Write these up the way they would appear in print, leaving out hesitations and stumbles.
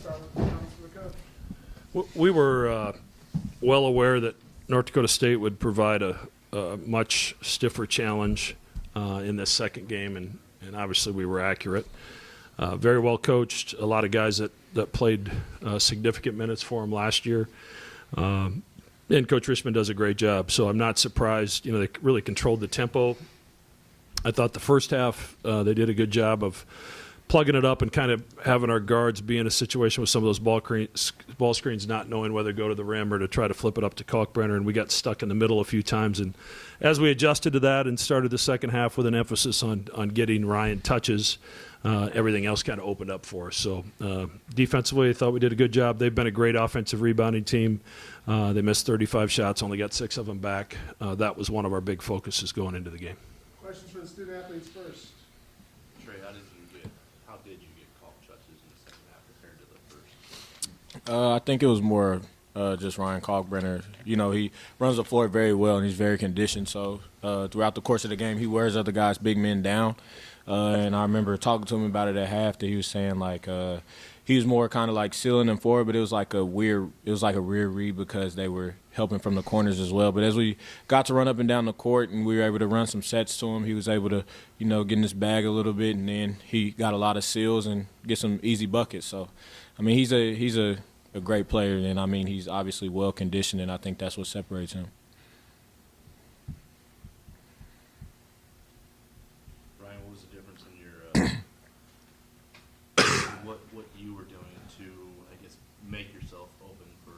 Start with the comments of the coach. We were well aware that North Dakota State would provide a much stiffer challenge in this second game, and obviously we were accurate. Very well coached, a lot of guys that played significant minutes for him last year. And Coach Richmond does a great job, so I'm not surprised. You know, they really controlled the tempo. I thought the first half they did a good job of plugging it up and kind of having our guards be in a situation with some of those ball screens not knowing whether to go to the rim or to try to flip it up to Kalkbrenner, and we got stuck in the middle a few times. And as we adjusted to that and started the second half with an emphasis on getting Ryan touches, everything else kind of opened up for us. So defensively, I thought we did a good job. They've been a great offensive rebounding team. They missed 35 shots, only got 6 of them back. That was one of our big focuses going into the game. Questions for the student athletes first. Trey, how did you get called touches in the second half compared to the first? I think it was more just Ryan Kalkbrenner. You know, he runs the floor very well and he's very conditioned. So throughout the course of the game, he wears other guys' big men down. And I remember talking to him about it at half that he was saying like he was more kind of like sealing them forward, but it was like a weird read because they were helping from the corners as well. But as we got to run up and down the court and we were able to run some sets to him, he was able to, you know, get in his bag a little bit, and then he got a lot of seals and get some easy buckets. So, I mean, he's a great player, and I mean, he's obviously well conditioned, and I think that's what separates him. Ryan, what was the difference in your what you were doing to, I guess, make yourself open for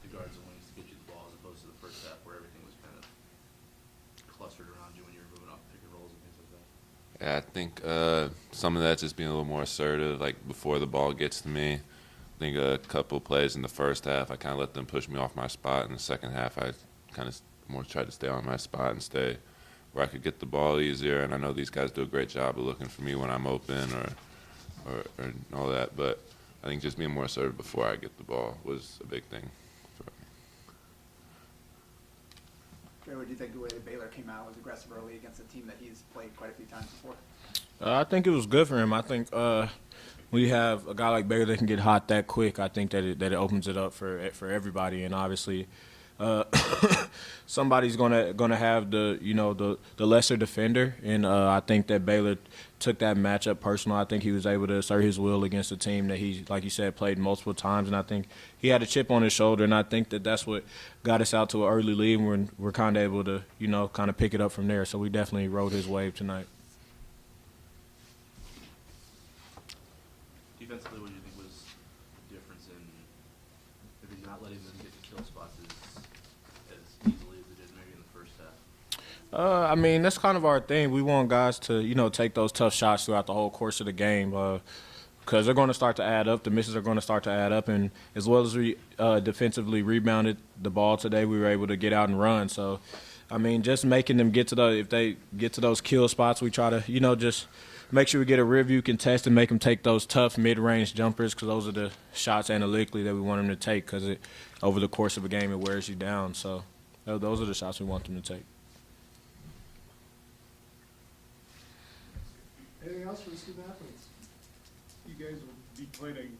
the guards and wings to get you the ball, as opposed to the first half where everything was kind of clustered around you when you were moving off pick and rolls and things like that? Yeah, I think some of that's just being a little more assertive, like before the ball gets to me. I think a couple plays in the first half, I kind of let them push me off my spot. In the second half, I kind of more tried to stay on my spot and stay where I could get the ball easier. And I know these guys do a great job of looking for me when I'm open or all that. But I think just being more assertive before I get the ball was a big thing. Trey, what do you think the way that Baylor came out, was aggressive early against a team that he's played quite a few times before? I think it was good for him. I think we have a guy like Baylor that can get hot that quick. I think that it opens it up for everybody, and obviously somebody's gonna have the lesser defender, and I think that Baylor took that matchup personal. I think he was able to assert his will against a team that he, like you said, played multiple times, and I think he had a chip on his shoulder, and I think that that's what got us out to an early lead, and we're kind of able to kind of pick it up from there. So we definitely rode his wave tonight. Defensively, what do you think was the difference in maybe not letting them get to kill spots as easily as they did maybe in the first half? I mean, that's kind of our thing. We want guys to, take those tough shots throughout the whole course of the game because they're going to start to add up. The misses are going to start to add up. And as well as we defensively rebounded the ball today, we were able to get out and run. So, I mean, just making them get to if they get to those kill spots, we try to, just make sure we get a rear view contest and make them take those tough mid-range jumpers, because those are the shots analytically that we want them to take, because over the course of a game it wears you down. So those are the shots we want them to take. Anything else for the student athletes? You guys will be playing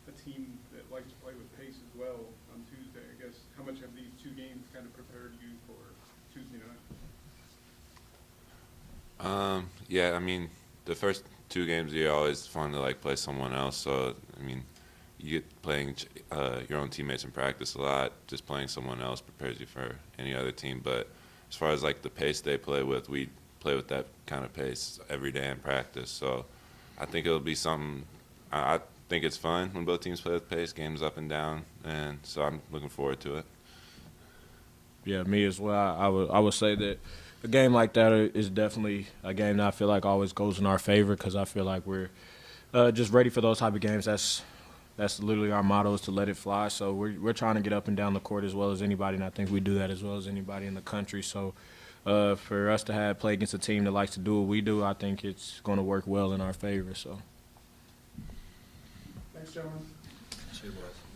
a team that likes to play with pace as well on Tuesday. I guess, how much have these two games kind of prepared you for Tuesday night? Yeah, I mean, the first 2 games of the year are always fun to play someone else. So I mean, you get playing your own teammates in practice a lot. Just playing someone else prepares you for any other team. But as far as the pace they play with, we play with that kind of pace every day in practice. So I think it'll be something. I think it's fun when both teams play with pace, games up and down, and so I'm looking forward to it. Yeah, me as well. I would say that a game like that is definitely a game that I feel like always goes in our favor, because I feel like we're just ready for those type of games. That's literally our motto, is to let it fly. So we're trying to get up and down the court as well as anybody, and I think we do that as well as anybody in the country. So for us to play against a team that likes to do what we do, I think it's going to work well in our favor. So. Thanks, gentlemen. Sure was.